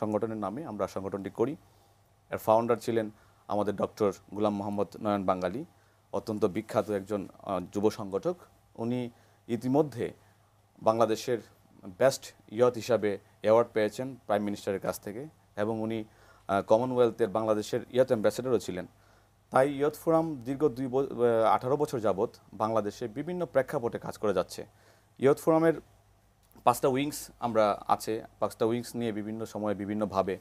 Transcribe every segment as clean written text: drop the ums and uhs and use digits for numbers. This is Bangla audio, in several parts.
সংগঠনের নামে আমরা সংগঠনটি করি। এর ফাউন্ডার ছিলেন আমাদের ডক্টর গোলাম মোহাম্মদ নয়ন বাঙ্গালী, অত্যন্ত বিখ্যাত একজন যুব সংগঠক। উনি ইতিমধ্যে বাংলাদেশের বেস্ট ইয়থ হিসাবে অ্যাওয়ার্ড পেয়েছেন প্রাইম মিনিস্টারের কাছ থেকে, এবং উনি কমনওয়েলথের বাংলাদেশের ইয়থ অ্যাম্বাসেডরও ছিলেন। তাই ইয়থ ফোরাম দীর্ঘ 18 বছর যাবৎ বাংলাদেশে বিভিন্ন প্রেক্ষাপটে কাজ করে যাচ্ছে। ইয়থ ফোরামের 5টা উইংস আমরা আছে, 5টা উইংস নিয়ে বিভিন্ন সময়ে বিভিন্নভাবে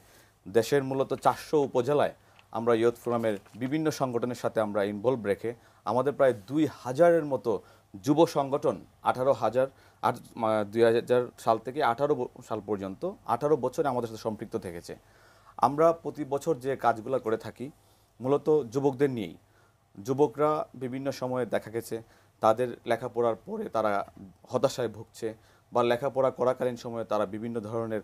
দেশের মূলত 400 উপজেলায় আমরা ইয়থ ফোরামের বিভিন্ন সংগঠনের সাথে আমরা ইনভলভ রেখে আমাদের প্রায় 2000-এর মতো যুব সংগঠন 2000 সাল থেকে 18 সাল পর্যন্ত 18 বছরে আমাদের সাথে সম্পৃক্ত থেকেছে। আমরা প্রতি বছর যে কাজগুলো করে থাকি মূলত যুবকদের নিয়েই। যুবকরা বিভিন্ন সময়ে দেখা গেছে তাদের লেখাপড়ার পরে তারা হতাশায় ভুগছে, বা লেখাপড়া করাকালীন সময়ে তারা বিভিন্ন ধরনের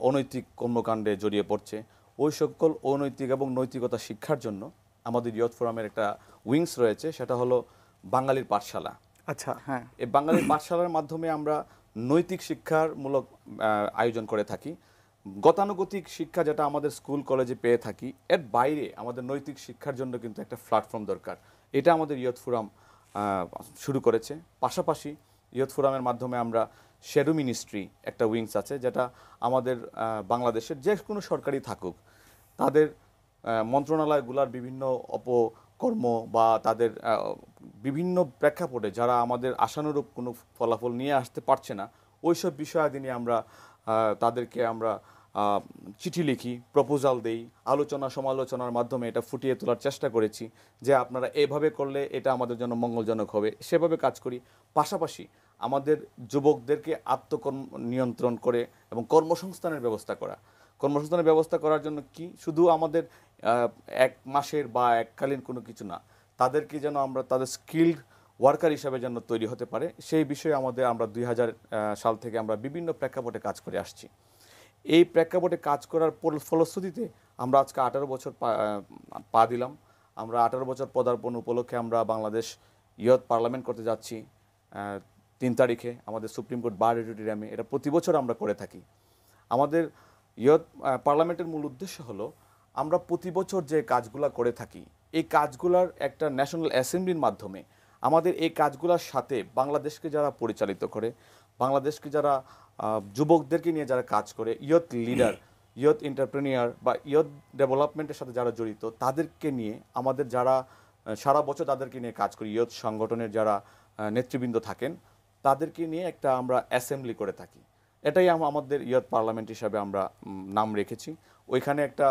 অনৈতিক কর্মকাণ্ডে জড়িয়ে পড়ছে। ওই সকল অনৈতিক এবং নৈতিকতা শিক্ষার জন্য আমাদের ইয়থ ফোরামের একটা উইংস রয়েছে, সেটা হলো বাঙালির পাঠশালা। আচ্ছা, হ্যাঁ। এই বাঙালির পাঠশালার মাধ্যমে আমরা নৈতিক শিক্ষামূলক আয়োজন করে থাকি। গতানুগতিক শিক্ষা যেটা আমাদের স্কুল কলেজে পেয়ে থাকি, এর বাইরে আমাদের নৈতিক শিক্ষার জন্য কিন্তু একটা প্ল্যাটফর্ম দরকার। এটা আমাদের ইয়থ ফোরাম শুরু করেছে। পাশাপাশি ইয়থ ফোরামের মাধ্যমে আমরা শ্যাডো মিনিস্ট্রি একটা উইংস আছে, যেটা আমাদের বাংলাদেশের যে কোনো সরকারি থাকুক তাদের মন্ত্রণালয়গুলোর বিভিন্ন অপকর্ম বা তাদের বিভিন্ন প্রেক্ষাপটে যারা আমাদের আশানুরূপ কোনো ফলাফল নিয়ে আসতে পারছে না, ওইসব বিষয়াদি নিয়ে আমরা তাদেরকে আমরা চিঠি লিখি, প্রপোজাল দেই, আলোচনা সমালোচনার মাধ্যমে এটা ফুটিয়ে তোলার চেষ্টা করেছি যে আপনারা এভাবে করলে এটা আমাদের জন্য মঙ্গলজনক হবে, সেভাবে কাজ করি। পাশাপাশি আমাদের যুবকদেরকে আত্মকর্ম নিয়ন্ত্রণ করে এবং কর্মসংস্থানের ব্যবস্থা করা। কর্মসংস্থানের ব্যবস্থা করার জন্য কি শুধু আমাদের এক মাসের বা এককালীন কোনো কিছু না, তাদেরকে যেন আমরা তাদের স্কিল্ড ওয়ার্কার হিসাবে যেন তৈরি হতে পারে, সেই বিষয়ে আমরা 2000 সাল থেকে আমরা বিভিন্ন প্রেক্ষাপটে কাজ করে আসছি। এই প্রেক্ষাপটে কাজ করার ফলশ্রুতিতে আমরা আজকে 18 বছর পা দিলাম। আমরা 18 বছর পদার্পণ উপলক্ষে আমরা বাংলাদেশ ইয়থ পার্লামেন্ট করতে যাচ্ছি 3 তারিখে আমাদের সুপ্রিম কোর্ট বার অডিটোরিয়ামে। এটা প্রতি বছর আমরা করে থাকি। আমাদের ইয়থ পার্লামেন্টের মূল উদ্দেশ্য হলো আমরা প্রতি বছর যে কাজগুলো করে থাকি, এই কাজগুলোর একটা ন্যাশনাল অ্যাসেম্বলির মাধ্যমে আমাদের এই কাজগুলোর সাথে বাংলাদেশকে যারা পরিচালিত করে, বাংলাদেশকে যারা যুবকদেরকে নিয়ে যারা কাজ করে, ইয়থ লিডার, ইয়থ এন্টারপ্রেনিয়ার বা ইয়থ ডেভেলপমেন্টের সাথে যারা জড়িত, তাদেরকে নিয়ে আমাদের যারা সারা বছর তাদেরকে নিয়ে কাজ করি, ইয়থ সংগঠনের যারা নেতৃবৃন্দ থাকেন তাদেরকে নিয়ে একটা আমরা অ্যাসেম্বলি করে থাকি। এটাই আমাদের ইয়থ পার্লামেন্ট হিসাবে আমরা নাম রেখেছি। ওইখানে একটা